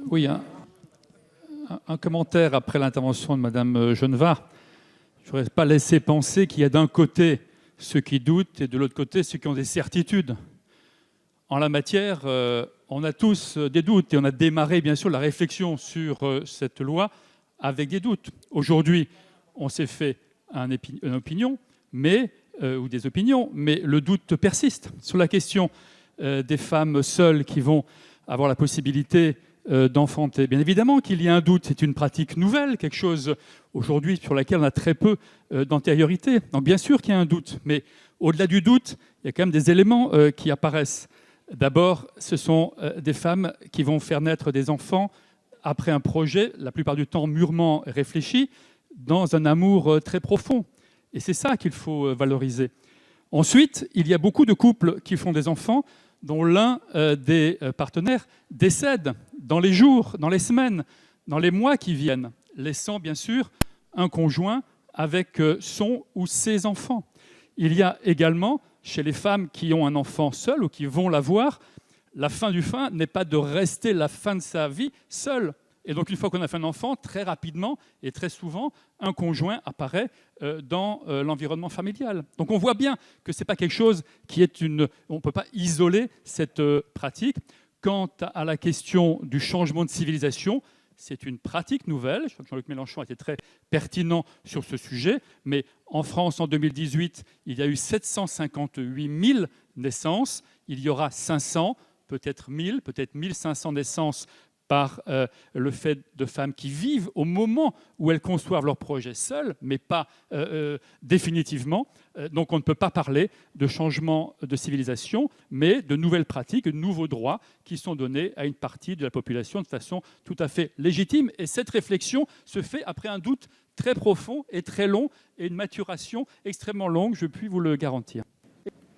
Oui, un commentaire après l'intervention de Madame Genevard. Je ne voudrais pas laisser penser qu'il y a d'un côté ceux qui doutent et de l'autre côté ceux qui ont des certitudes. En la matière, on a tous des doutes et on a démarré bien sûr la réflexion sur cette loi avec des doutes. Aujourd'hui, on s'est fait une opinion, ou des opinions, mais le doute persiste sur la question des femmes seules qui vont avoir la possibilité d'enfanter. Bien évidemment qu'il y a un doute, c'est une pratique nouvelle, quelque chose aujourd'hui sur laquelle on a très peu d'antériorité. Donc bien sûr qu'il y a un doute, mais au-delà du doute, il y a quand même des éléments qui apparaissent. D'abord, ce sont des femmes qui vont faire naître des enfants après un projet, la plupart du temps mûrement réfléchi, dans un amour très profond. Et c'est ça qu'il faut valoriser. Ensuite, il y a beaucoup de couples qui font des enfants dont l'un des partenaires décède dans les jours, dans les semaines, dans les mois qui viennent, laissant bien sûr un conjoint avec son ou ses enfants. Il y a également, chez les femmes qui ont un enfant seul ou qui vont l'avoir, la fin du fin n'est pas de rester la fin de sa vie seule. Et donc, une fois qu'on a fait un enfant, très rapidement et très souvent, un conjoint apparaît dans l'environnement familial. Donc, on voit bien que ce n'est pas quelque chose qui est une... On ne peut pas isoler cette pratique. Quant à la question du changement de civilisation, c'est une pratique nouvelle. Je crois que Jean-Luc Mélenchon a été très pertinent sur ce sujet. Mais en France, en 2018, il y a eu 758 000 naissances. Il y aura 500, peut-être 1000, peut-être 1500 naissances par le fait de femmes qui vivent au moment où elles conçoivent leur projet seules, mais pas définitivement. Donc on ne peut pas parler de changement de civilisation, mais de nouvelles pratiques, de nouveaux droits qui sont donnés à une partie de la population de façon tout à fait légitime. Et cette réflexion se fait après un doute très profond et très long, et une maturation extrêmement longue, je puis vous le garantir.